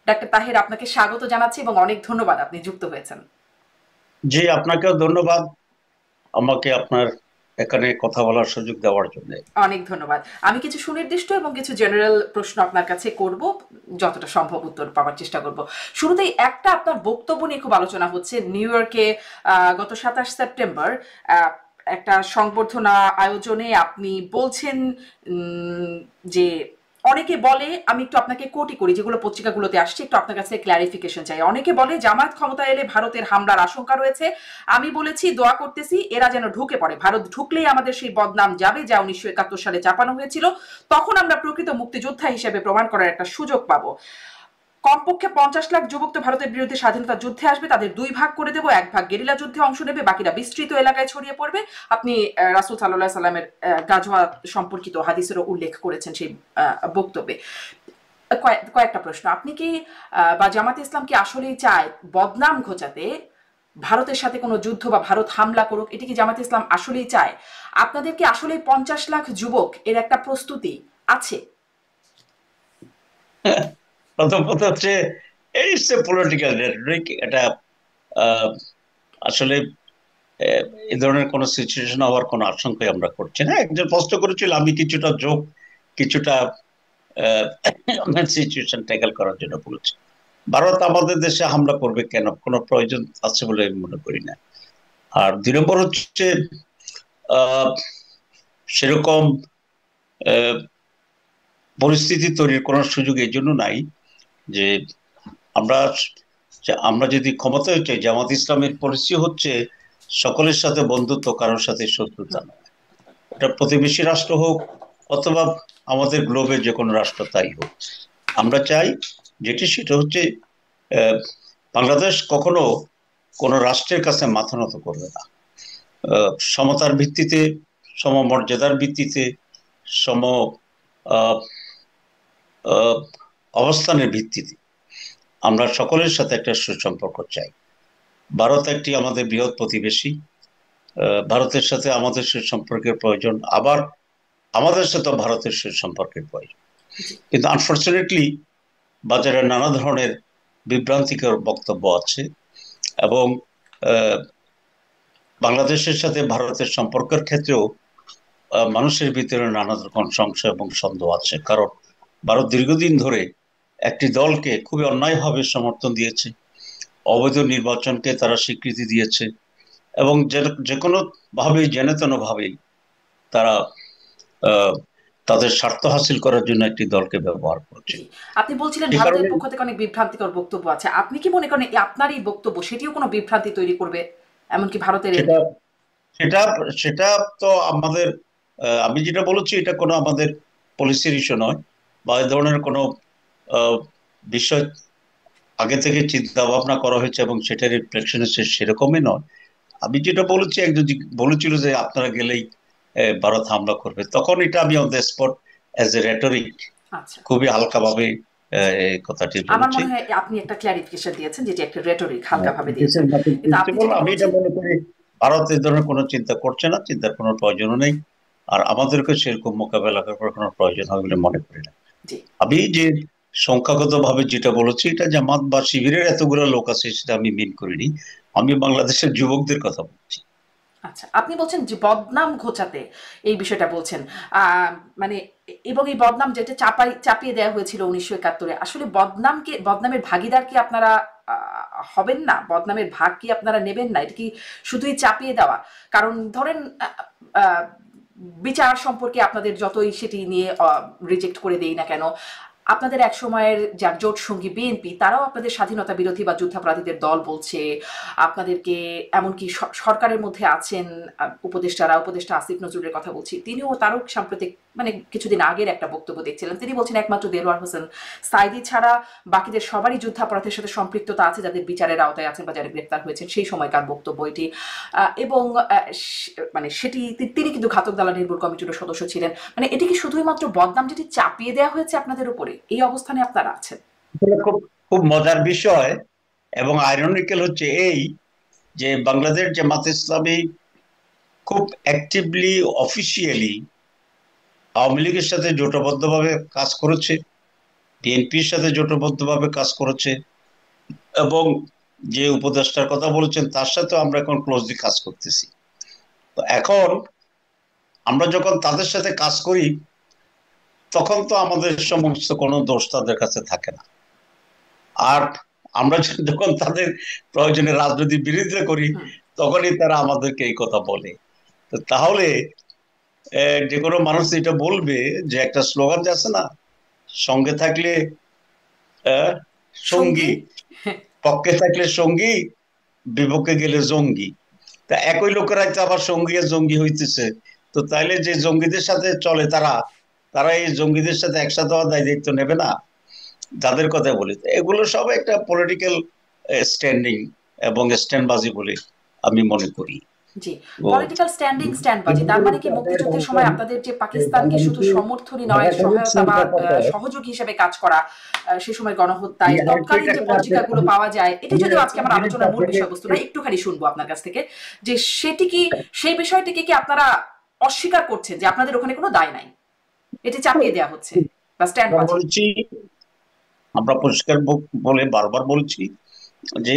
Doctor Taher, আপনাকে স্বাগত জানাচ্ছি এবং অনেক ধন্যবাদ, আপনি যুক্ত হয়েছেন। জি, আপনাকেও ধন্যবাদ আমাকে আপনার এখানে কথা বলার সুযোগ দেওয়ার জন্য। অনেক ধন্যবাদ। আমি কিছু সুনির্দিষ্ট এবং কিছু জেনারেল প্রশ্ন আপনার কাছে করব, যতটা সম্ভব উত্তর পাওয়ার চেষ্টা করব। শুরুতেই একটা আপনার বক্তব্য নিয়ে খুব আলোচনা হচ্ছে নিউ ইয়র্কে গত 27 সেপ্টেম্বর একটা সংবর্ধনা আয়োজনে আপনি বলছেন যে অনেকে বলে, আমি একটু আপনাকে কোটি করি যেগুলো পত্রিকাগুলোতে আসছে, একটু আপনার কাছে ক্ল্যারিফিকেশন চাই। অনেকে বলে জামাত ক্ষমতা এলে ভারতের হামলার আশঙ্কা রয়েছে। আমি বলেছি দোয়া করতেছি এরা যেন ঢুকে পড়ে, ভারত ঢুকলেই আমাদের সেই বদনাম যাবে যা 1971 সালে চাপানো হয়েছিল। তখন আমরা প্রকৃত মুক্তিযোদ্ধা হিসেবে প্রমাণ করার একটা সুযোগ পাবো। কমপক্ষে 50 লাখ যুবক তো ভারতের বিরুদ্ধে স্বাধীনতা যুদ্ধে আসবে, তাদের দুই ভাগ করে দেবো, এক ভাগ গেরিলা যুদ্ধে অংশ নেবে, বাকিরা বিস্তৃত এলাকায় ছড়িয়ে পড়বে। আপনি রাসূল সাল্লাল্লাহু আলাইহি সাল্লামের গাজওয়া সম্পর্কিত হাদিসেরও উল্লেখ করেছেন সেই বক্তব্যে। কয়েকটা প্রশ্ন, আপনি কি বা জামাতে ইসলাম কি আসলেই চায় বদনাম ঘোচাতে ভারতের সাথে কোনো যুদ্ধ বা ভারত হামলা করুক? এটি কি জামাতে ইসলাম আসলেই চায়? আপনাদের কি আসলেই 50 লাখ যুবক এর একটা প্রস্তুতি আছে? প্রথম কথা হচ্ছে ইটস এ পলিটিক্যাল রেটরিক। এটা আহ, আসলে আহ, এই ধরনের কোন সিচুয়েশন হওয়ার কোন আশঙ্কাই আমরা করছি না। একজন প্রশ্ন করেছিল, আমি কিছুটা জোক কিছুটা সিচুয়েশন ট্যাকেল করার জন্য বলেছি। ভারত আমাদের দেশে হামলা করবে কেন? কোনো প্রয়োজন আছে বলে আমি মনে করি না। আর 2 নম্বর হচ্ছে আহ সেরকম আহ, পরিস্থিতি তৈরির কোনো সুযোগ এই জন্য নাই যে আমরা আমরা যদি ক্ষমতায় চাই। জামাত ইসলামের পলিসি হচ্ছে সকলের সাথে বন্ধুত্ব, কারোর সাথে শত্রুতা নয়। এটা প্রতিবেশী রাষ্ট্র হোক অথবা আমাদের গ্লোবের যে কোনো রাষ্ট্র তাই হোক, আমরা চাই যেটি সেটা হচ্ছে আহ, বাংলাদেশ কখনো কোনো রাষ্ট্রের কাছে মাথা নত করবে না। সমতার ভিত্তিতে, সমমর্যাদার ভিত্তিতে, সম আহ, আহ, অবস্থানের ভিত্তিতে আমরা সকলের সাথে একটা সুসম্পর্ক চাই। ভারত একটি আমাদের বৃহৎ প্রতিবেশী। ভারতের সাথে আমাদের সুসম্পর্কের প্রয়োজন, আবার আমাদের সাথে ভারতের সুসম্পর্কের প্রয়োজন। জি। কিন্তু আনফর্চুনেটলি বাজারে নানা ধরনের বিভ্রান্তিকর বক্তব্য আছে এবং আহ, বাংলাদেশের সাথে ভারতের সম্পর্কের ক্ষেত্রেও মানুষের ভিতরে নানা রকম সংশয় এবং সন্দেহ আছে। কারণ ভারত দীর্ঘদিন ধরে একটি দলকে খুবই অন্যায়ভাবে সমর্থন দিয়েছে, অবৈধ নির্বাচনকে তারা স্বীকৃতি দিয়েছে এবং যে কোনো ভাবেই যেন তেন ভাবেই তারা আহ, তাদের স্বার্থ হাসিল করার জন্য একটি দলকে ব্যবহার করছে। জি। আপনি বলছিলেন সে ভারতের কারণে পক্ষ থেকে অনেক বিভ্রান্তিকর বক্তব্য আছে। আপনি কি মনে করেন আপনার এই বক্তব্য সেটিও কোনো বিভ্রান্তি তৈরি করবে? এমনকি ভারতের সেটা সেটা সেটা তো আমাদের আমি যেটা বলেছি এটা কোনো আমাদের পলিসির ইস্যু নয়, বা এই ধরনের কোনো আহ, বিষয় আগে থেকে চিন্তা ভাবনা করা হয়েছে এবং সেটার রিফ্লেকশন হচ্ছে সেরকমই নয়। আমি যেটা বলেছি, একজন বলেছিল যে আপনারা গেলেই ভারত হামলা করবে, তখন এটা আমি on the spot as a rhetoric আচ্ছা। খুবই হালকাভাবে জি। এই কথাটি আমার বলেছি। মনে হয় আপনি একটা ক্লারিফিকেশন দিয়েছেন, যেটি একটা রেটরিক হালকাভাবে দিস দিয়েছেন। ইজ নাথিং কিন্তু আপনি প্রিন্সিপাল। যেটি আমি এটা বলছেন, মনে করি ভারত এই ধরনের কোনো চিন্তা করছে না, চিন্তার কোনো প্রয়োজনও নেই। আর আমাদেরকে সেরকম মোকাবেলা করার কোনো প্রয়োজন হবে বলে মনে করি না। জি। আমি যে সংখ্যাগত ভাবে যেটা বলেছি, এটা জামাত বা শিবিরের এতগুলো লোক আছে সেটা আমি মিন করিনি। আমি বাংলাদেশের যুবকদের কথা বলছি। আচ্ছা, আপনি বলছেন যে বদনাম ঘোচাতে এই বিষয়টা বলছেন। মানে এবং এই বদনাম যেটা চাপিয়ে দেওয়া হয়েছিল 1971-এ, আসলে বদনামের ভাগীদার কি আপনারা হবেন না? বদনামের ভাগ কি আপনারা নেবেন না? এটা কি শুধুই চাপিয়ে দেওয়া? কারণ ধরেন আহ, বিচার সম্পর্কে আপনাদের যতই সেটি নিয়ে রিজেক্ট করে দেই না কেন, আপনাদের এক সময়ের যার জোট সঙ্গী বিএনপি তারাও আপনাদের স্বাধীনতা বিরোধী বা যুদ্ধাপরাধীদের দল বলছে আপনাদেরকে। এমনকি সরকারের মধ্যে আছেন উপদেষ্টা আসিফ নজরুলের কথা বলছি, তারও সাম্প্রতিক মানে কিছুদিন আগের একটা বক্তব্য দেখছিলেন, তিনি বলছেন একমাত্র দেলোয়ার হোসেন সাইদি ছাড়া বাকিদের সবারই যুদ্ধাপরাধের সাথে সম্পৃক্ততা আছে, যাদের বিচারের আওতায় আছেন বা যারা গ্রেপ্তার হয়েছেন। সেই সময়কার বক্তব্য এটি। এবং মানে সেটি তিনি কিন্তু ঘাতক দালাল নির্মূল কমিটির সদস্য ছিলেন। মানে এটি কি শুধুই মাত্র বদনাম যেটি চাপিয়ে দেওয়া হয়েছে আপনাদের উপরে, এই অবস্থানে আপনারা আছেন? আসলে খুব খুব মজার বিষয় এবং আইরনিক্যাল হচ্ছে এই যে বাংলাদেশ জামাত ইসলামী খুব অ্যাক্টিভলি অফিসিয়ালি আওয়ামী লীগের সাথে জোটবদ্ধভাবে কাজ করেছে বিএনপির সাথে জোটবদ্ধভাবে কাজ করেছে, এবং যে উপদেষ্টার কথা বলেছেন তার সাথে আমরা এখন ক্লোজলি কাজ করতেছি। তো এখন আমরা যখন তাদের সাথে কাজ করি তখন তো আমাদের সমস্ত কোনো দোষ তাদের কাছে থাকে না। আর আমরা যখন তাদের প্রয়োজনে রাজনৈতিক বিরোধিতা করি তখনই তারা আমাদেরকে এই কথা বলে। তো তাহলে যে কোনো মানুষ এটা বলবে যে একটা স্লোগান আছে না, সঙ্গে থাকলে সঙ্গী, পক্ষে থাকলে সঙ্গী, বিপক্ষে গেলে জঙ্গি। তা একই লোকেরাই তো আবার সঙ্গী আর জঙ্গি হইতেছে। তো তাইলে যে জঙ্গিদের সাথে চলে তারা তারা এই জঙ্গিদের সাথে একসাথে হওয়ার দায়িত্ব নেবে না? যাদের কথা বলি এগুলো সব একটা পলিটিক্যাল স্ট্যান্ডিং এবং স্ট্যান্ডবাজি বলে আমি মনে করি। জি, পলিটিক্যাল স্ট্যান্ডিং স্ট্যান্ডবাজি। তার মানে কি মুক্তিযুদ্ধের সময় আপনাদের যে পাকিস্তানকে শুধু সমর্থনই নয়, সহায়তা বা সহযোগী হিসেবে কাজ করা, সে সময় গণহত্যায় তৎকালীন যে পত্রিকাগুলো পাওয়া যায়, এটি যদিও আজকে আমার আলোচনার মূল বিষয়বস্তু না, একটুখানি শুনবো আপনার কাছ থেকে যে সেটি কি, সেই বিষয়টিকে কি আপনারা অস্বীকার করছেন যে আপনাদের ওখানে কোনো দায় নাই, এটি চাপিয়ে দেওয়া হচ্ছে বা স্ট্যান্ডবাজি? আমরা পরিষ্কার বলে বারবার বলছি যে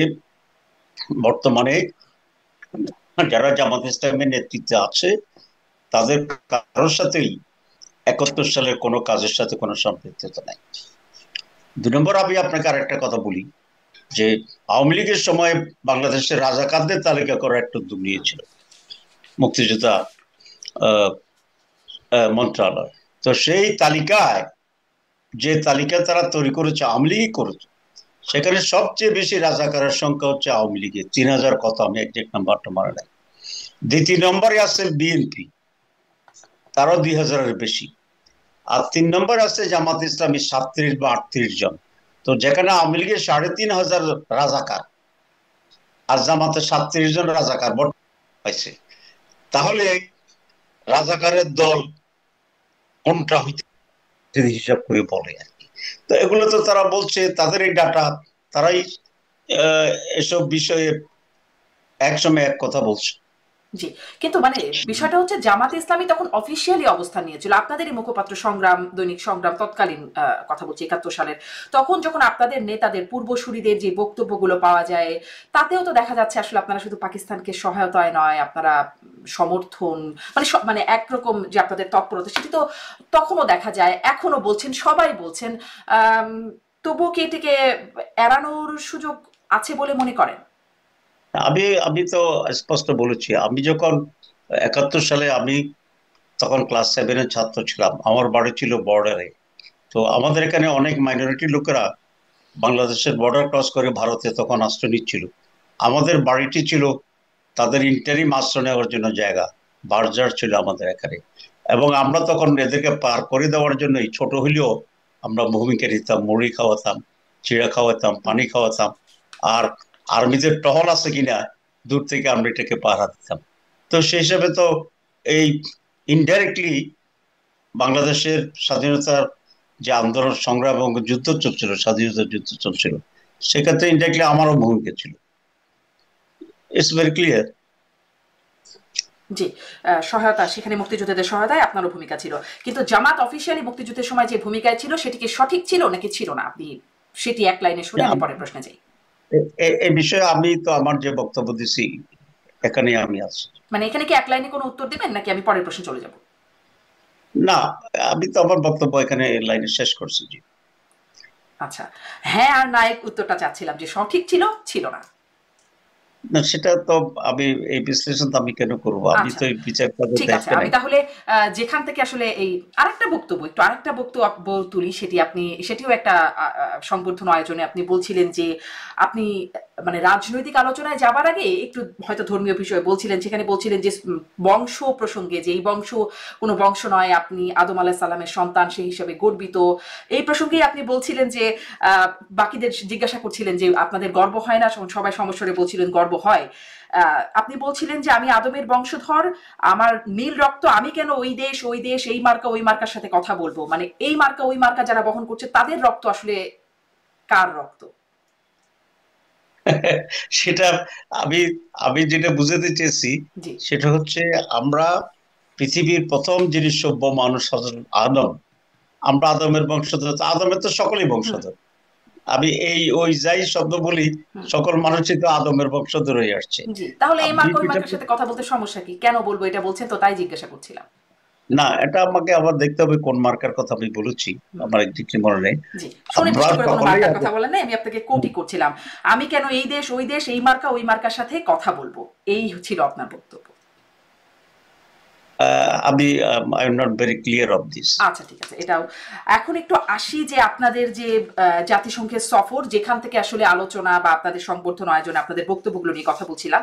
বর্তমানে যারা জামাত ইসলামের নেতৃত্বে আছে তাদের কারোর সাথেই 71 সালের কোনো কাজের সাথে কোনো সম্পৃক্ততা নাই। 2 নম্বর, আমি আপনাকে আরেকটা কথা বলি যে আওয়ামী লীগের সময় বাংলাদেশের রাজাকারদের তালিকা করার একটা উদ্যোগ নিয়েছিল মুক্তিযোদ্ধা মন্ত্রণালয়। তো সেই তালিকায়, যে তালিকা তারা তৈরি করেছে, আওয়ামী লীগই করেছে, সেখানে সবচেয়ে বেশি রাজাকারের সংখ্যা হচ্ছে আওয়ামী লীগের, 3000 কত, আমি একজ্যাক্ট নাম্বারটা মনে নাই। দ্বিতীয় নম্বরে আছে বিএনপি, তারও 2000-এর বেশি। আর 3 নম্বর আছে জামাত ইসলামী, 37 বা 38 জন। তো যেখানে আওয়ামী লীগের 3500 রাজাকার আর জামাতে 37 জন রাজাকার ভোট পাইছে, তাহলে রাজাকারের দল কোনটা হইতে হিসাব করে বলে আর কি। তো এগুলো তো তারা বলছে, তাদের এই ডাটা, তারাই এসব বিষয়ে একসময় এক কথা বলছে। জি, কিন্তু মানে বিষয়টা হচ্ছে জামাতে ইসলামী তখন অফিসিয়ালি অবস্থান নিয়েছিল, আপনাদেরই মুখপাত্র সংগ্রাম, দৈনিক সংগ্রাম তৎকালীন কথা বলছি 71 সালের, তখন যখন আপনাদের নেতাদের পূর্বসূরিদের যে বক্তব্যগুলো পাওয়া যায় তাতেও তো দেখা যাচ্ছে আসলে আপনারা শুধু পাকিস্তানকে সহায়তায় নয়, আপনারা সমর্থন মানে মানে একরকম যে আপনাদের তৎপরতা সেটি তো তখনও দেখা যায়, এখনো বলছেন, সবাই বলছেন। তবুও কি এটিকে এড়ানোর সুযোগ আছে বলে মনে করেন? আমি আমি তো স্পষ্ট বলেছি, আমি যখন 71 সালে, আমি তখন ক্লাস 7-এর ছাত্র ছিলাম, আমার বাড়ি ছিল বর্ডারে। তো আমাদের এখানে অনেক মাইনরিটি লোকেরা বাংলাদেশের বর্ডার ক্রস করে ভারতে তখন আশ্রয় নিচ্ছিল। আমাদের বাড়িটি ছিল তাদের ইন্টারিম আশ্রয় নেওয়ার জন্য জায়গা, বার্জার ছিল আমাদের এখানে। এবং আমরা তখন এদেরকে পার করে দেওয়ার জন্য ছোট হইলেও আমরা ভূমিকা নিতাম, মুড়ি খাওয়াতাম, চিড়া খাওয়াতাম, পানি খাওয়াতাম। আর আর্মিদের টহল আছে কিনা দূর থেকে আমরা এটাকে পাহারা দিতাম। তো সেই হিসাবে তো এই ইনডাইরেক্টলি বাংলাদেশের স্বাধীনতার যে আন্দোলন, সংগ্রাম এবং যুদ্ধ চলছিল, স্বাধীনতার যুদ্ধ চলছিল, সেক্ষেত্রে ইনডাইরেক্টলি আমারও ভূমিকা ছিল। It's very clear. জি, সহায়তা, সেখানে মুক্তিযোদ্ধাদের সহায়তায় আপনারও ভূমিকা ছিল, কিন্তু জামাত অফিসিয়ালি মুক্তিযুদ্ধের সময় যে ভূমিকায় ছিল সেটি কি সঠিক ছিল নাকি ছিল না, আপনি সেটি এক লাইনে শুনে আমি পরের প্রশ্নে যাই। এই বিষয়ে আমি তো আমার যে বক্তব্য দিছি এখানে আমি আছি। মানে এখানে কি এক লাইনে কোনো উত্তর দেবেন নাকি আমি পরের প্রশ্নে চলে যাব? না, আমি তো আমার বক্তব্য এখানে লাইনে শেষ করছি। জি, আচ্ছা, হ্যাঁ আর না উত্তরটা চাচ্ছিলাম যে সঠিক ছিল, ছিল না। না সেটা তো আমি এই বিশ্লেষণ তো আমি কেন করবো, আমি তো এই বিচার করার ঠিক আছে, দায়িত্বে আমি নাই। তাহলে যেখান থেকে আসলে এই আরেকটা বক্তব্য তুলি, সেটিও একটা সংবর্ধনা আয়োজনে আপনি বলছিলেন যে আপনি মানে রাজনৈতিক আলোচনায় যাবার আগে একটু হয়তো ধর্মীয় বিষয়ে বলছিলেন, সেখানে বলছিলেন যে বংশ প্রসঙ্গে, যে এই বংশ কোনো বংশ নয়, আপনি আদম আলাইহিস সালামের সন্তান, সেই হিসাবে গর্বিত। এই প্রসঙ্গেই আপনি বলছিলেন যে বাকিদের জিজ্ঞাসা করছিলেন যে আপনাদের গর্ব হয় না, সবাই সমস্বরে বলছিলেন গর্ব হয়। আপনি বলছিলেন যে আমি আদমের বংশধর, আমার নীল রক্ত, আমি কেন ওই দেশ এই মার্কা ওই মার্কার সাথে কথা বলবো, মানে এই মার্কা ওই মার্কা যারা বহন করছে তাদের রক্ত আসলে কার রক্ত? সেটা আমি আমি যেটা বুঝাতে চেয়েছি সেটা হচ্ছে, আমরা পৃথিবীর প্রথম যিনি সভ্য মানুষ হযরত আদম, আমরা আদমের বংশধর, আদমের তো সকলেই বংশধর। আমি এই ওই যাই শব্দ বলি, সকল মানুষই তো আদমের বংশধর হয়ে আসছে। জি, তাহলে এই মার্কা ওই মার্কার সাথে কথা বলতে সমস্যা কি? কেন বলবো এটা বলছেন তো, তাই জিজ্ঞাসা করছিলাম। না, এটা আমাকে আবার দেখতে হবে কোন মার্কার কথা আমি বলেছি, আমার একদিকে মনে নেই। জি, সুনির্দিষ্ট করে কোনো মার্কার কথা বলেন নাই, আমি আপনাকে কোটই করছিলাম। আমি কেন এই দেশ ওই দেশ, এই মার্কা ওই মার্কার সাথে কথা বলবো, এই ছিল আপনার বক্তব্য। আমি I am not very clear of this. আচ্ছা, ঠিক আছে। এটাও এখন একটু আসি যে আপনাদের যে জাতিসংঘের সফর, যেখান থেকে আসলে আলোচনা বা আপনাদের সংবর্ধনা আয়োজনে আপনাদের বক্তব্যগুলো নিয়ে কথা বলছিলাম।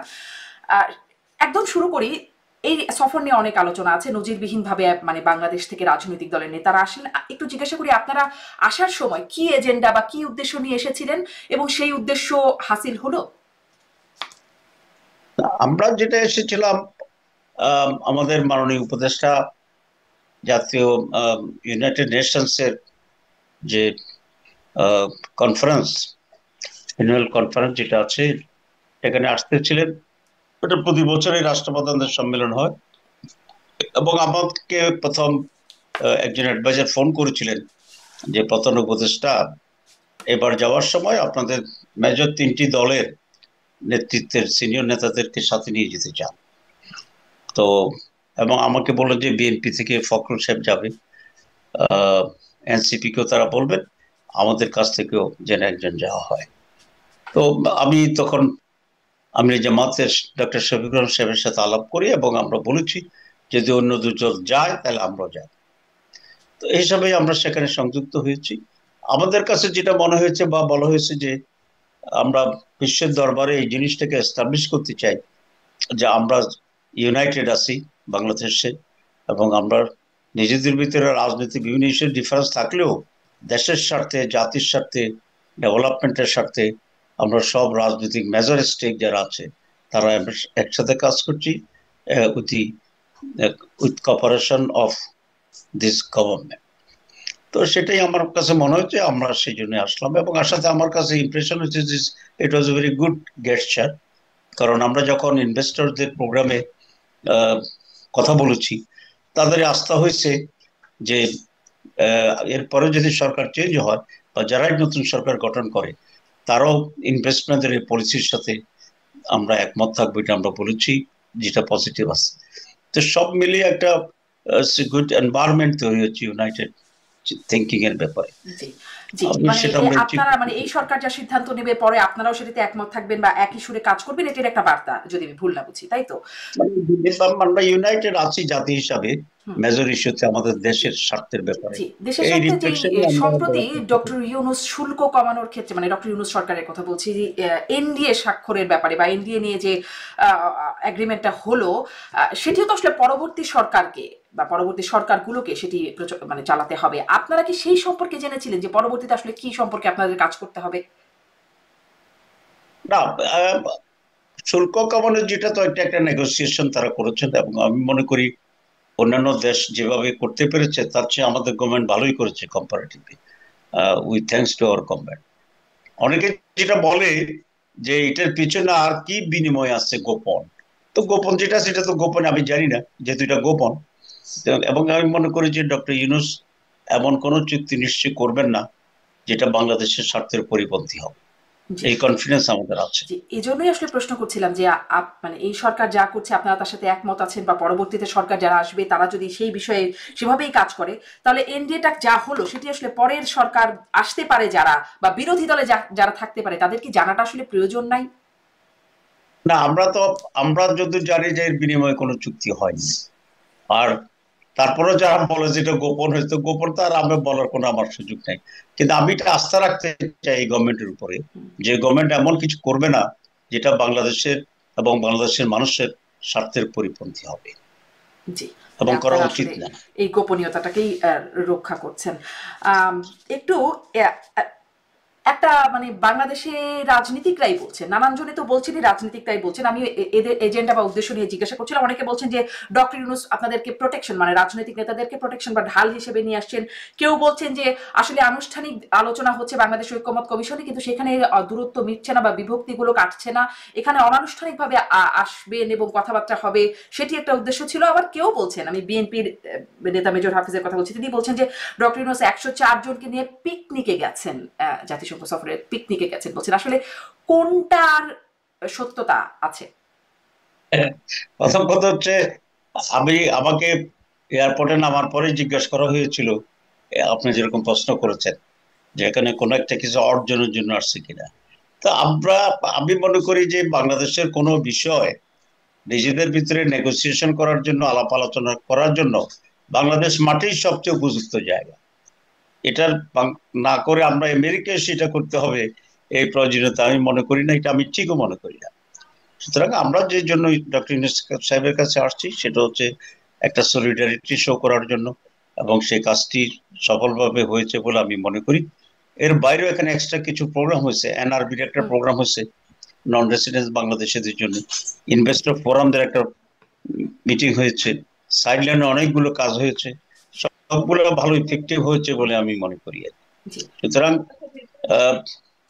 একদম শুরু করি। এই সফর নিয়ে অনেক আলোচনা আছে, নজিরবিহীনভাবে মানে বাংলাদেশ থেকে রাজনৈতিক দলের নেতারা আসেন। একটু জিজ্ঞাসা করি, আপনারা আসার সময় কি এজেন্ডা বা কি উদ্দেশ্য নিয়ে এসেছিলেন এবং সেই উদ্দেশ্য হাসিল হলো? আমরা যেটা এসেছিলাম, আমাদের মাননীয় উপদেষ্টা জাতীয় ইউনাইটেড নেশনস এর যে কনফারেন্স, অ্যানুয়াল কনফারেন্স যেটা আছে, সেখানে আসতেছিলেন। এটা প্রতি বছরই রাষ্ট্রপ্রধানদের সম্মেলন হয়, এবং আমাকে প্রথম একজন অ্যাডভাইজার ফোন করেছিলেন যে প্রধান উপদেষ্টা, এবার যাওয়ার সময় আপনাদের মেজর 3টি দলের নেতৃত্বের সিনিয়র নেতাদেরকে সাথে নিয়ে যেতে চান। তো এবং আমাকে বললো যে বিএনপি থেকে ফখরুল সাহেব যাবে, এনসিপি কেও তারা বলবেন, আমাদের কাছ থেকেও যেন একজন যাওয়া হয়। তো আমি জামাতের ডক্টর শফিকুর রহমান সাহেবের সাথে আলাপ করি এবং আমরা বলেছি যদি অন্য দুজন যায় তাহলে আমরা যাই। তো এই হিসাবে আমরা সেখানে সংযুক্ত হয়েছি। আমাদের কাছে যেটা মনে হয়েছে বা বলা হয়েছে যে আমরা বিশ্বের দরবারে এই জিনিসটাকে এস্টাবলিশ করতে চাই যে আমরা ইউনাইটেড আছি বাংলাদেশে, এবং আমরা নিজেদের ভিতরে রাজনীতি বিভিন্ন ইস্যুর ডিফারেন্স থাকলেও দেশের স্বার্থে, জাতির স্বার্থে, ডেভেলপমেন্টের স্বার্থে আমরা সব রাজনৈতিক মেজর স্টেক যারা আছে তারা একসাথে কাজ করছি with cooperation of this government. তো সেটাই আমার কাছে মনে হচ্ছে, আমরা সেই জন্য আসলাম। এবং আসাতে আমার কাছে ইমপ্রেশন হচ্ছে যে ইট ওয়াজ এ ভেরি গুড গেস্টার, কারণ আমরা যখন ইনভেস্টরদের প্রোগ্রামে কথা বলেছি, তাদের আস্থা হয়েছে যে এরপরে যদি সরকার চেঞ্জ হয় বা যারাই নতুন সরকার গঠন করে তারাও ইনভেস্টমেন্টের এই পলিসির সাথে আমরা একমত থাকবো, এটা আমরা বলেছি, যেটা পজিটিভ আছে। তো সব মিলিয়ে একটা গুড এনভায়রনমেন্ট তৈরি হচ্ছে ইউনাইটেড থিঙ্কিং এর ব্যাপারে। জি, জি, মানে আপনারা মানে এই সরকার যা সিদ্ধান্ত নেবে পরে আপনারাও সেটাতে একমত থাকবেন বা একই সুরে কাজ করবেন, এটার একটা বার্তা, যদি আমি ভুল না বুঝি, তাই তো? আমরা ইউনাইটেড আছি জাতি হিসাবে মেজর ইস্যুতে আমাদের দেশের স্বার্থের ব্যাপারে। দেশের স্বার্থে যে সম্প্রতি ডক্টর ইউনূস শুল্ক কমানোর ক্ষেত্রে, মানে ডক্টর ইউনূস সরকারের কথা বলছি, এনডিএ স্বাক্ষরের ব্যাপারে বা এনডিএ নিয়ে যে এগ্রিমেন্টটা হলো, সেটিও তো আসলে পরবর্তী সরকারকে বা পরবর্তী সরকারগুলোকে সেটি মানে চালাতে হবে। আপনারা কি সেই সম্পর্কে জেনেছিলেন যে পরবর্তীতে আসলে কি সম্পর্কে আপনাদের কাজ করতে হবে? না, শুল্ক কমানোর যেটা তো একটা নেগোসিয়েশন তারা করেছেন, এবং আমি মনে করি অন্যান্য দেশ যেভাবে করতে পেরেছে তার চেয়ে আমাদের গভর্নমেন্ট ভালোই করেছে comparatively, with thanks to our government. অনেকে যেটা বলে যে এটার পিছনে আর কি বিনিময় আছে গোপন, তো গোপন যেটা সেটা তো গোপন, আমি জানি না, যেহেতু এটা গোপন। এবং আমি মনে করি যে ডক্টর ইউনূস এমন কোন চুক্তি নিশ্চয় করবেন না যেটা বাংলাদেশের স্বার্থের পরিপন্থী হবে, এই কনফিডেন্স আমাদের আছে। এই জন্যই আসলে প্রশ্ন করছিলাম যে মানে এই সরকার যা করছে আপনারা তার সাথে একমত আছেন, বা পরবর্তীতে সরকার যারা আসবে তারা যদি সেই বিষয়ে সেভাবেই কাজ করে, তাহলে এনডিএটা যা হলো সেটি আসলে পরের সরকার আসতে পারে যারা বা বিরোধী দলে যারা থাকতে পারে তাদের কি জানাটা আসলে প্রয়োজন নাই? না, আমরা যদি জানি যে এর বিনিময়ে কোনো চুক্তি হয়নি, আর তারপরে যারা বলে যেটা গোপন হয়েছে, গোপন তো আর আমরা বলার কোনো আমার সুযোগ নেই। কিন্তু আমি এটা আস্থা রাখতে চাই এই গভর্নমেন্টের উপরে, যে গভর্নমেন্ট এমন কিছু করবে না যেটা বাংলাদেশের এবং বাংলাদেশের মানুষের স্বার্থের পরিপন্থী হবে, জি, এবং করা উচিত না। এই গোপনীয়তাটাকেই রক্ষা করছেন। একটু একটা মানে বাংলাদেশে রাজনীতিকরাই বলছেন, নানান জনে তো বলছেনই রাজনীতিকরাই বলছেন, আমি এদের এজেন্ডা বা উদ্দেশ্য নিয়ে জিজ্ঞাসা করছিলাম। অনেকে বলছেন যে ডক্টর ইউনূস আপনাদেরকে প্রোটেকশন, মানে রাজনৈতিক নেতাদেরকে প্রোটেকশন বা ঢাল হিসেবে নিয়ে আসছেন। কেউ বলছেন যে আসলে আনুষ্ঠানিক আলোচনা হচ্ছে বাংলাদেশ ঐক্যমত কমিশনে, কিন্তু সেখানে দূরত্ব মিটছে না বা বিভক্তিগুলো কাটছে না, এখানে অনানুষ্ঠানিকভাবে আসবেন এবং কথাবার্তা হবে, সেটি একটা উদ্দেশ্য ছিল। আবার কেউ বলছেন, আমি বিএনপির নেতা মেজর হাফিজের কথা বলছি, তিনি বলছেন যে ডক্টর ইউনূস ১০৪ জনকে নিয়ে পিকনিকে গেছেন, জাতিসংঘ সফরের পিকনিকে গেছেন বলছেন। আসলে কোনটার সত্যতা আছে? প্রথম কথা হচ্ছে, আমাকে এয়ারপোর্টে নামার পরে জিজ্ঞাসা করা হয়েছিল, আপনি যেরকম প্রশ্ন করেছেন যে এখানে কোনো একটা কিছু অর্জনের জন্য আসছে কিনা। তো আমি মনে করি যে বাংলাদেশের কোনো বিষয় নিজেদের ভিতরে নেগোসিয়েশন করার জন্য, আলাপ আলোচনা করার জন্য বাংলাদেশ মাটির সবচেয়ে উপযুক্ত জায়গা। এটার না করে আমরা আমেরিকায় সেটা করতে হবে এই প্রয়োজনীয়তা আমি মনে করি না, এটা আমি ঠিকও মনে করি না। সুতরাং আমরা যে জন্য ডক্টর ইউনূস সাহেবের কাছে আসছি সেটা হচ্ছে একটা সলিডারিটি শো করার জন্য, এবং সেই কাজটি সফলভাবে হয়েছে বলে আমি মনে করি। এর বাইরেও এখানে এক্সট্রা কিছু প্রোগ্রাম হয়েছে, এনআরবির একটা প্রোগ্রাম হয়েছে নন রেসিডেন্স বাংলাদেশিদের জন্য, ইনভেস্টর ফোরামদের একটা মিটিং হয়েছে, সাইডলাইনে অনেকগুলো কাজ হয়েছে, সবগুলো ভালো ইফেক্টিভ হয়েছে বলে আমি মনে করি। সুতরাং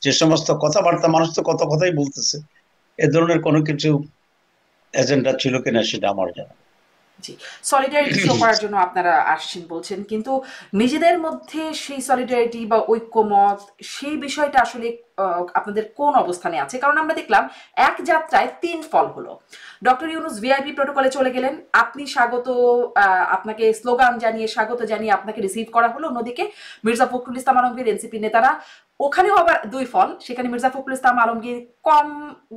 যে সমস্ত কথাবার্তা, মানুষ তো কত কথাই বলতেছে, এ ধরনের কোনো কিছু এজেন্ডা ছিল কিনা সেটা আমার জানা। জি, সলিডারিটি শো করার জন্য আপনারা আসছেন বলছেন, কিন্তু নিজেদের মধ্যে সেই সলিডারিটি বা ঐক্যমত, সেই বিষয়টা আসলে আপনাদের কোন অবস্থানে আছে? কারণ আমরা দেখলাম এক যাত্রায় ৩ ফল হলো। ডক্টর ইউনূস ভিআইপি প্রোটোকলে চলে গেলেন, আপনি স্বাগত, আপনাকে স্লোগান জানিয়ে স্বাগত জানিয়ে আপনাকে রিসিভ করা হলো। অন্যদিকে মির্জা ফখরুল ইসলাম আলমগীর, এনসিপি নেতারা, ওখানেও আবার ২ ফল, সেখানে মির্জা ফখরুল ইসলাম আলমগীর কম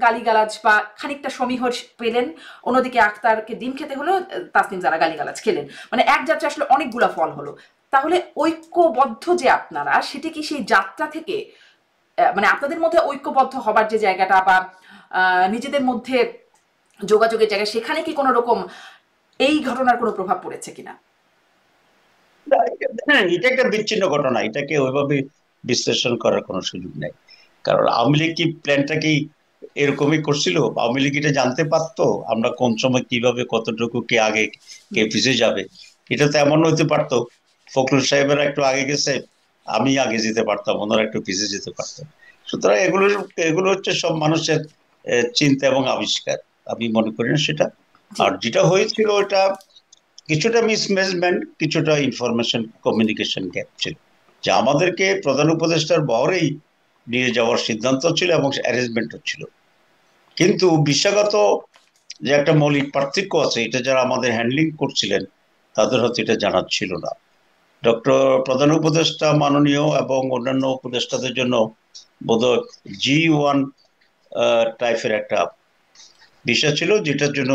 গালিগালাজ বা খানিকটা সমীহ পেলেন, অন্যদিকে আখতারকে ডিম খেতে হলো, তাসনিম যারা গালিগালাজ খেলেন। মানে এক যাত্রা আসলে অনেকগুলা ফল হলো। তাহলে ঐক্যবদ্ধ যে আপনারা, সেটি কি সেই যাত্রা থেকে, মানে আপনাদের মধ্যে ঐক্যবদ্ধ হবার যে জায়গাটা বা নিজেদের মধ্যে যোগাযোগের জায়গা, সেখানে কি কোনো রকম এই ঘটনার কোনো প্রভাব পড়েছে কিনা? হ্যাঁ, এটা একটা বিচ্ছিন্ন ঘটনা, এটাকে ওইভাবে বিশ্লেষণ করার কোনো সুযোগ নেই। কারণ আওয়ামী লীগ কি প্ল্যানটা কি এরকমই করছিল? আওয়ামী লীগ এটা জানতে পারতো আমরা কোন সময় কিভাবে কতটুকু কে আগে কে পিছিয়ে যাবে? এটা তো এমন হইতে পারতো ফখরুল সাহেবের একটু আগে গেছে, আমি আগে যেতে পারতাম, ওনারা একটু পিছিয়ে যেতে পারতাম। সুতরাং এগুলো হচ্ছে সব মানুষের চিন্তা এবং আবিষ্কার, আমি মনে করি না সেটা। আর যেটা হয়েছিল ওটা কিছুটা মিসম্যানেজমেন্ট, কিছুটা ইনফরমেশন কমিউনিকেশন গ্যাপ ছিল, যে আমাদেরকে প্রধান উপদেষ্টার বহরেই নিয়ে যাওয়ার সিদ্ধান্ত ছিল এবং অ্যারেঞ্জমেন্ট হচ্ছিল, কিন্তু বিষয়গত যে একটা মৌলিক পার্থক্য আছে, এটা যারা আমাদের হ্যান্ডলিং করছিলেন তাদের হয়তো এটা জানা ছিল না। ডক্টর প্রধান উপদেষ্টা মাননীয় এবং অন্যান্য উপদেষ্টাদের জন্য বোধহয় G1 টাইপের একটা বিষয় ছিল, যেটার জন্য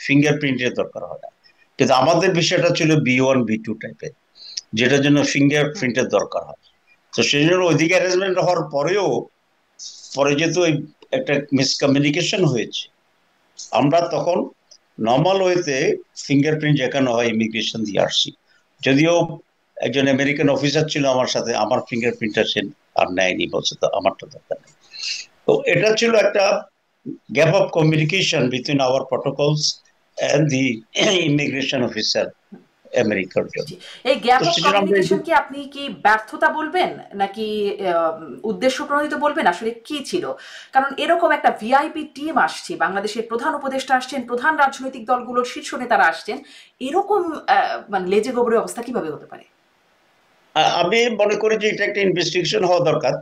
ফিঙ্গারপ্রিন্টের দরকার হয় না, কিন্তু আমাদের বিষয়টা ছিল B1 B2 টাইপের, যেটার জন্য ফিঙ্গারপ্রিন্টের দরকার হয়। তো সেই জন্য ওইদিকে অ্যারেঞ্জমেন্ট হওয়ার পরেও পরে যেহেতু একটা মিসকমিউনিকেশন হয়েছে, আমরা তখন নর্মাল ওয়েতে ফিঙ্গারপ্রিন্ট যেখানে হয় ইমিগ্রেশন দিয়ে আসছি। যদিও একজন আমেরিকান অফিসার ছিল আমার সাথে, আমার ফিঙ্গারপ্রিন্টটা সে আর নেয়নি, বলছে তো আমারটা দরকার নেই। তো এটা ছিল একটা gap of communication between our protocols and the immigration officer আমেরিকার জন্য। এই গ্যাপ তো অফ সেজন্য আমরা কমিউনিকেশন কি আপনি কি ব্যর্থতা বলবেন নাকি উদ্দেশ্য প্রণোদিত বলবেন? আসলে কি ছিল? কারণ এরকম একটা ভিআইপি টিম আসছে, বাংলাদেশের প্রধান উপদেষ্টা আসছেন, প্রধান রাজনৈতিক দলগুলোর শীর্ষ নেতারা আসছেন, এরকম মানে লেজে গোবরের অবস্থা কিভাবে হতে পারে? আমি মনে করি যে এটা একটা ইনভেস্টিগেশন হওয়া দরকার,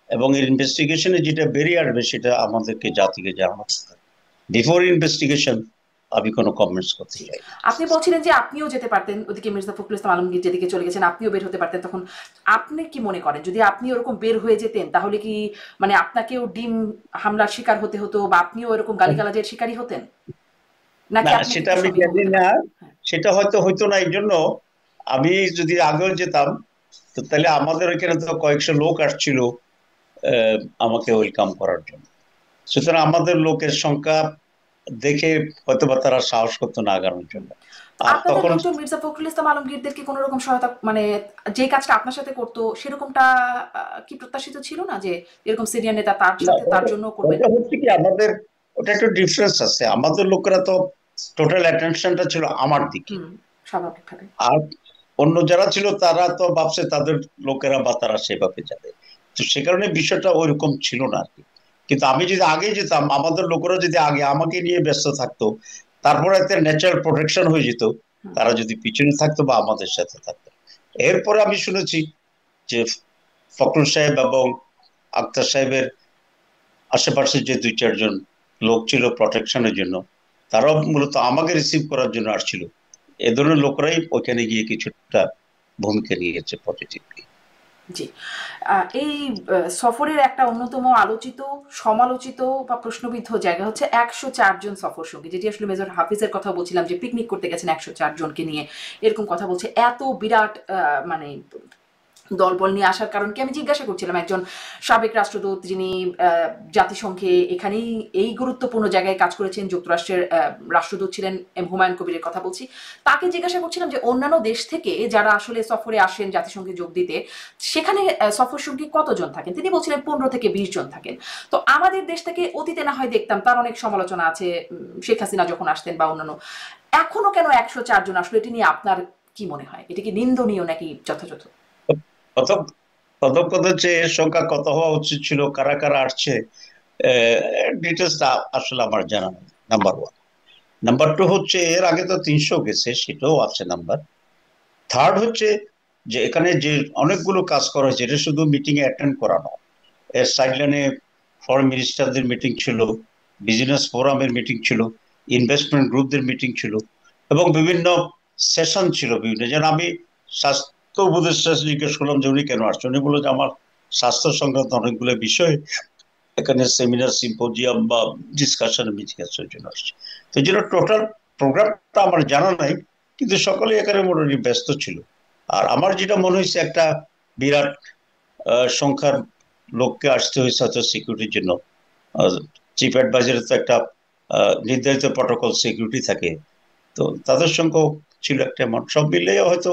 এবং এই ইনভেস্টিগেশনে যেটা বেরিয়ে আসবে সেটা আমাদেরকে জাতিকে জানানো দরকার। বিফোর ইনভেস্টিগেশন আমি কোনো কমেন্টস করতে চাই না। আপনি বলছিলেন যে আপনিও যেতে পারতেন ওদিকে, মির্জা ফখরুল ইসলাম আলমগীর যেদিকে চলে গেছেন আপনিও বের হতে পারতেন, তখন আপনি কি মনে করেন যদি আপনি ওরকম বের হয়ে যেতেন তাহলে কি মানে আপনাকেও ডিম হামলার শিকার হতে হতো বা আপনিও এরকম গালিগালাজের শিকারী হতেন, নাকি না, আপনি সেটা একটু আমি সমীহ জানি হতে না, পারতেন? সেটা হয়তো হইতো না। এই জন্য আমি যদি আগেও যেতাম, তো তাহলে আমাদের ওইখানে তো কয়েকশো লোক আসছিল আমাকে ওয়েলকাম করার জন্য। সুতরাং আমাদের লোকের সংখ্যা দেখে হয়তো বা তারা সাহস করতো না আগানোর জন্য। আর আপনাদের তখন লোকজন মির্জা ফখরুল ইসলাম আলমগীরদের কি কোনো রকম সহায়তা, মানে যে কাজটা আপনার সাথে করতো সেরকমটা কি প্রত্যাশিত ছিল না যে এরকম সিনিয়র নেতা তার না, সাথে তার জন্য করবেন? ওটা হচ্ছে কি আমাদের, ওটা একটু ডিফারেন্স আছে। আমাদের লোকেরা তো টোটাল অ্যাটেনশনটা ছিল আমার দিকে, হুম, স্বাভাবিকভাবে। আর অন্য যারা ছিল তারা তো ভাবছে তাদের লোকেরা বা তারা সেভাবে যাবে। তো সে কারণে বিষয়টা ওইরকম ছিল না আর কি। কিন্তু আমি যদি আগে যেতাম, আমাদের লোকেরা যদি আগে আমাকে নিয়ে ব্যস্ত থাকতো, তারপরে একটা ন্যাচারাল প্রোটেকশন হয়ে যেত। হুম। তারা যদি পিছনে থাকতো বা আমাদের সাথে থাকতো। এরপরে আমি শুনেছি যে ফখরুল সাহেব এবং আক্তার সাহেবের আশেপাশে যে দুই চারজন লোক ছিল প্রটেকশনের জন্য, তারাও মূলত আমাকে রিসিভ করার জন্য আসছিল। এ ধরনের লোকরাই ওখানে গিয়ে কিছুটা ভূমিকা নিয়েছে পজিটিভলি। জি। এই সফরের একটা অন্যতম আলোচিত, সমালোচিত বা প্রশ্নবিদ্ধ জায়গা হচ্ছে ১০৪ জন সফর সঙ্গী, যেটি আসলে মেজর হাফিজের কথা বলছিলাম যে পিকনিক করতে গেছেন ১০৪ জনকে নিয়ে, এরকম কথা বলছে। এত বিরাট মানে দলবল নিয়ে আসার কারণ কি আমি জিজ্ঞাসা করছিলাম একজন সাবেক রাষ্ট্রদূত, যিনি জাতিসংঘে এখানেই এই গুরুত্বপূর্ণ জায়গায় কাজ করেছেন, যুক্তরাষ্ট্রের রাষ্ট্রদূত ছিলেন, হুমায়ুন কবিরের কথা বলছি। তাকে জিজ্ঞাসা করছিলাম যে অন্যান্য দেশ থেকে যারা আসলে সফরে আসেন জাতিসংঘে যোগ দিতে, সেখানে সফর সঙ্গী কতজন থাকেন? তিনি বলছিলেন ১৫ থেকে ২০ জন থাকেন। তো আমাদের দেশ থেকে অতীতে না হয় দেখতাম তার অনেক সমালোচনা আছে, শেখ হাসিনা যখন আসতেন বা অন্যান্য। এখনো কেন ১০৪ জন আসলে, এটি নিয়ে আপনার কি মনে হয়? এটা কি নিন্দনীয় নাকি যথাযথ? কত কত হচ্ছে এর সংখ্যা কত হওয়া উচিত ছিল, কারা কারা আসছে, ডিটেলসটা আসলে আমার জানা নেই। Number one. নাম্বার টু হচ্ছে এর আগে তো ৩০০ গেছে, সেটাও আছে নাম্বার। থার্ড হচ্ছে যে এখানে যে অনেকগুলো কাজ করা হয়েছে, এটা শুধু মিটিং এ অ্যাটেন্ড করা নয়। এর সাইডলাইনে ফরেন মিনিস্টারদের মিটিং ছিল, বিজনেস ফোরামের মিটিং ছিল, ইনভেস্টমেন্ট গ্রুপদের মিটিং ছিল, এবং বিভিন্ন সেশন ছিল বিভিন্ন। যেন আমি স্বাস্থ্য উপদেষ্টা জিজ্ঞেস করলাম যে উনি কেন আসছেন, উনি বললো যে আমার স্বাস্থ্য সংক্রান্ত অনেকগুলো বিষয় এখানে সেমিনার, সিম্পোজিয়াম বা ডিসকাশন মিটিং আছে, ওই জন্য আসছে। তো এই জন্য টোটাল প্রোগ্রামটা আমার জানা নাই, কিন্তু সকলে এখানে মোটামুটি ব্যস্ত ছিল। আর আমার যেটা মনে হয়েছে, একটা বিরাট সংখ্যার লোককে আসতে হয়েছে হয়তো সিকিউরিটির জন্য। চিফ অ্যাডভাইজারের তো একটা নির্ধারিত প্রটোকল সিকিউরিটি থাকে, তো তাদের সঙ্গেও ছিল একটা অ্যামাউন্ট। সব মিলে হয়তো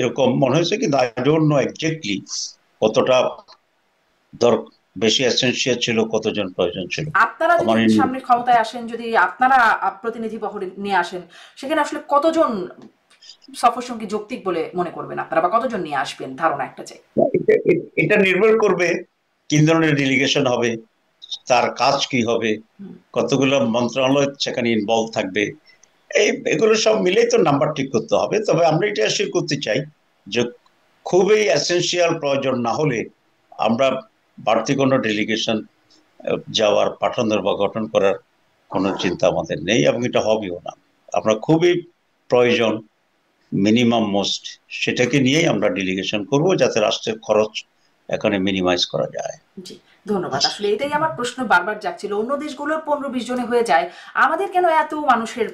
এরকম মনে হয়েছে, কিন্তু আই ডোন্ট নো এক্স্যাক্টলি কতটা দর বেশি এসেনশিয়াল ছিল, কতজন প্রয়োজন ছিল। আপনারা যদি আমার সামনে ক্ষমতায় আসেন, যদি আপনারা প্রতিনিধি বহর নিয়ে আসেন, সেখানে আসলে কতজন সফর সঙ্গী যৌক্তিক বলে মনে করবেন আপনারা, বা কতজন নিয়ে আসবেন ধারণা একটা চাই। এটা নির্ভর করবে কি ধরনের ডেলিগেশন হবে, তার কাজ কি হবে, কতগুলো মন্ত্রণালয় সেখানে ইনভলভ থাকবে, এগুলো সব মিলেই তো নাম্বার ঠিক করতে হবে। তবে আমরা এটা অ্যাসিওর করতে চাই যে খুবই এসেনশিয়াল প্রয়োজন না হলে আমরা বাড়তি কোনো ডেলিগেশন যাওয়ার, পাঠানোর বা গঠন করার কোনো চিন্তা আমাদের নেই, এবং এটা হবেও না। আমরা খুবই প্রয়োজন, মিনিমাম মোস্ট, সেটাকে নিয়েই আমরা ডেলিগেশন করব, যাতে রাষ্ট্রের খরচ এখানে মিনিমাইজ করা যায়। জি, ধন্যবাদ। আসলে এটাই আমার প্রশ্ন বারবার জাগছিল। অন্য দেশগুলোর ১৫-২০ জনে হয়ে যায়, আমাদের কেন এত মানুষের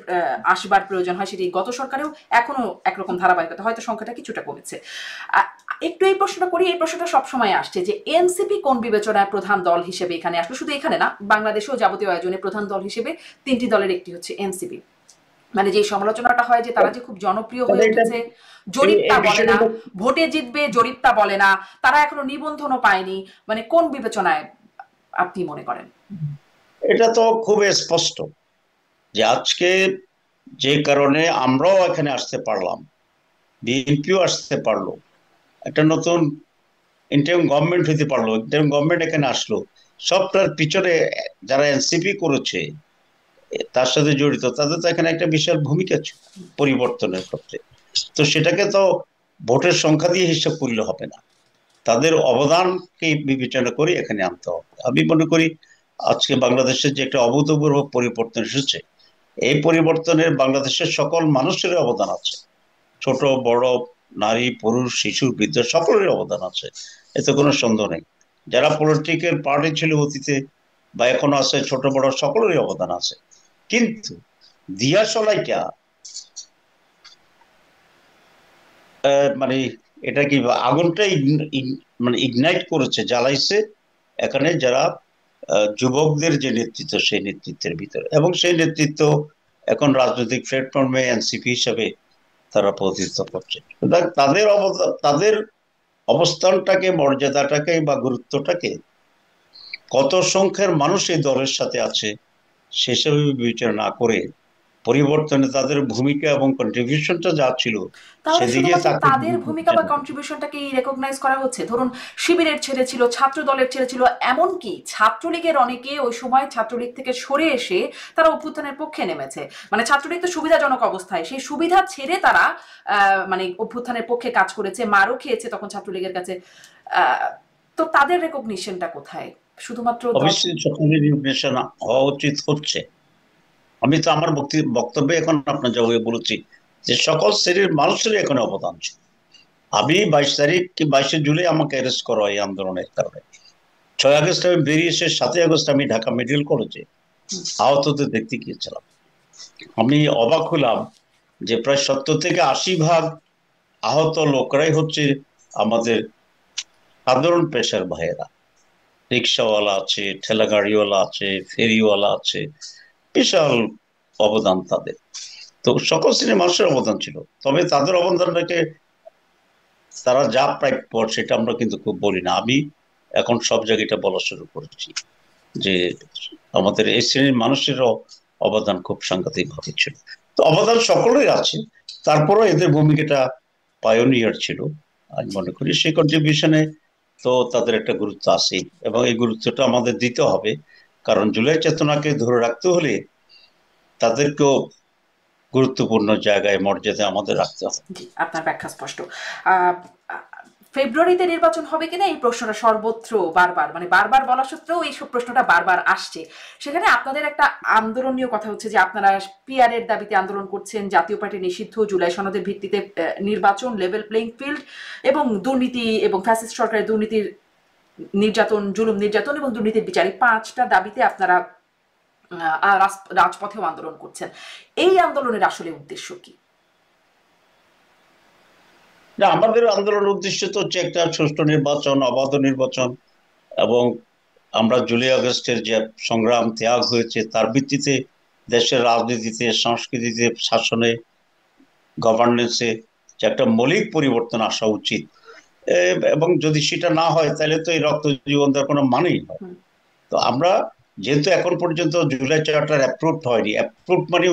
আসবার প্রয়োজন হয়? সেটি গত সরকারেও এখনো একরকম ধারাবাহিকতা, হয়তো সংখ্যাটা কিছুটা কমেছে। আ একটু এই প্রশ্নটা করি, এই প্রশ্নটা সবসময় আসছে যে এনসিপি কোন বিবেচনায় প্রধান দল হিসেবে এখানে আসলো? শুধু এখানে না, বাংলাদেশেও যাবতীয় আয়োজনে প্রধান দল হিসেবে ৩টি দলের একটি হচ্ছে এনসিপি। মানে যে সমালোচনাটা হয় যে তারা যে খুব জনপ্রিয় তবে হয়ে এটা উঠেছে, জরিপ তা এই বলে না, বিষয়টা ভোটে জিতবে জরিপ তা বলে না, তারা এখনো নিবন্ধনও পায়নি, মানে কোন বিবেচনায় আপনি মনে করেন? এটা তো খুব স্পষ্ট যে আজকে যে কারণে আমরাও এখানে আসতে পারলাম, বিএনপিও আসতে পারলো, একটা নতুন ইন্টারিম গভর্নমেন্ট হইতে পারলো, ইন্টারিম গভর্নমেন্ট এখানে আসলো, সবটার পিছনে যারা এনসিপি করেছে, তার সাথে জড়িত, তাদের তো এখানে একটা বিশাল ভূমিকা ছিল পরিবর্তনের ক্ষেত্রে। তো সেটাকে তো ভোটের সংখ্যা দিয়ে হিসাব করলে হবে না, তাদের অবদানকে বিবেচনা করে এখানে আনতে হবে। আমি মনে করি আজকে বাংলাদেশের যে একটা অভূতপূর্ব পরিবর্তন এসেছে, এই পরিবর্তনের বাংলাদেশের সকল মানুষের অবদান আছে, ছোট বড়, নারী পুরুষ শিশু বৃদ্ধ সকলের অবদান আছে, এতে কোনো সন্দেহ নেই। যারা পলিটিক্যাল পার্টি ছিল অতীতে বা এখনো আছে, ছোট বড় সকলেরই অবদান আছে। কিন্তু দিয়াশলাইটা মানে এটা কি আগুনটা মানে ইগনাইট করেছে, জ্বালাইছে এখানে যারা যুবকদের যে নেতৃত্ব সেই নেতৃত্বের ভিতরে, এবং সেই নেতৃত্ব এখন রাজনৈতিক প্ল্যাটফর্মে এনসিপি হিসাবে তারা প্রতিনিধিত্ব করছে। সুতরাং তাদের অবস্থানটাকে, মর্যাদাটাকে বা গুরুত্বটাকে কত সংখ্যার মানুষ এই দলের সাথে আছে সেসব বিবেচনা না করে পরিবর্তনে তাদের ভূমিকা এবং কন্ট্রিবিউশনটা যা ছিল তাহলে সেদিকে শুধুমাত্র তাকে তাদের ভূমিকা বা কন্ট্রিবিউশনটাকে রেকগনাইজ করা হচ্ছে? ধরুন শিবিরের ছেলে ছিল, ছাত্র দলের ছেলে ছিল, এমনকি ছাত্রলীগের অনেকে ওই সময় ছাত্রলীগ থেকে সরে এসে তারা অভ্যুত্থানের পক্ষে নেমেছে। মানে ছাত্রলীগ তো সুবিধাজনক অবস্থায়, সেই সুবিধা ছেড়ে তারা মানে অভ্যুত্থানের পক্ষে কাজ করেছে, মারও খেয়েছে তখন ছাত্রলীগের কাছে। তো তাদের রেকগনিশনটা কোথায়? শুধুমাত্র অবশ্যই সকলের রিকগনিশন হওয়া উচিত হচ্ছে। আমি তো আমার বক্তব্যে এখন আপনার জবাবে বলেছি যে সকল শ্রেণীর মানুষেরই এখানে অবদান ছিল। আমি 22 তারিখ কি 22শে জুলাই আমাকে অ্যারেস্ট করা এই আন্দোলনের কারণে। 6 আগস্ট আমি বেরিয়ে এসে 7 আগস্ট আমি ঢাকা মেডিকেল কলেজে আহতদের দেখতে গিয়েছিলাম। আমি অবাক হলাম যে প্রায় 70 থেকে 80% আহত লোকরাই হচ্ছে আমাদের সাধারণ পেশার ভাইয়েরা। রিক্সাওয়ালা আছে, ঠেলা গাড়িওয়ালা আছে, ফেরিওয়ালা আছে, বিশাল অবদান তাদের। তো সকল শ্রেণীর মানুষের অবদান ছিল, তবে তাদের অবদানটাকে তারা যা প্রাপ্য সেটা আমরা কিন্তু খুব বলি না। আমি এখন সব জায়গায় এটা বলা শুরু করেছি যে আমাদের এই শ্রেণীর মানুষেরও অবদান খুব সাংঘাতিক ভাবে ছিল। তো অবদান সকলের আছে, তারপরও এদের ভূমিকাটা পায়োনিয়ার ছিল। আমি মনে করি সেই কন্ট্রিবিউশনে তো তাদের একটা গুরুত্ব আছে, এবং এই গুরুত্বটা আমাদের দিতে হবে, কারণ জুলাই চেতনাকে ধরে রাখতে হলে তাদেরকেও গুরুত্বপূর্ণ জায়গায় মর্যাদা আমাদের রাখতে হবে। জি, আপনার ব্যাখ্যা স্পষ্ট। ফেব্রুয়ারিতে নির্বাচন হবে কিনা এই প্রশ্নটা সর্বত্র বারবার, মানে বারবার বলা সত্ত্বেও এই সব প্রশ্নটা বারবার আসছে। সেখানে আপনাদের একটা আন্দোলনীয় কথা হচ্ছে যে আপনারা পিআর এর দাবিতে আন্দোলন করছেন, জাতীয় পার্টি নিষিদ্ধ, জুলাই সনদের ভিত্তিতে নির্বাচন, লেভেল প্লেইং ফিল্ড, এবং দুর্নীতি এবং ফ্যাসিস্ট সরকারের দুর্নীতির নির্যাতন, জুলুম নির্যাতন এবং দুর্নীতির বিচার, এই 5টা দাবিতে আপনারা রাজপথেও আন্দোলন করছেন। এই আন্দোলনের আসলে উদ্দেশ্য কি? না, আমাদের আন্দোলনের উদ্দেশ্য তো হচ্ছে একটা সুষ্ঠু নির্বাচন, অবাধ নির্বাচন, এবং আমরা জুলাই আগস্টের যে সংগ্রাম ত্যাগ হয়েছে তার ভিত্তিতে দেশের রাজনীতিতে, সংস্কৃতিতে, শাসনে, গভর্নেন্সে যে একটা মৌলিক পরিবর্তন আসা উচিত। এবং যদি সেটা না হয় তাহলে তো এই রক্ত জীবন দেওয়ার কোনো মানেই হয়। তো আমরা যেহেতু এখন পর্যন্ত জুলাই চার্টার অ্যাপ্রুভড হয়নি, অ্যাপ্রুভ মানে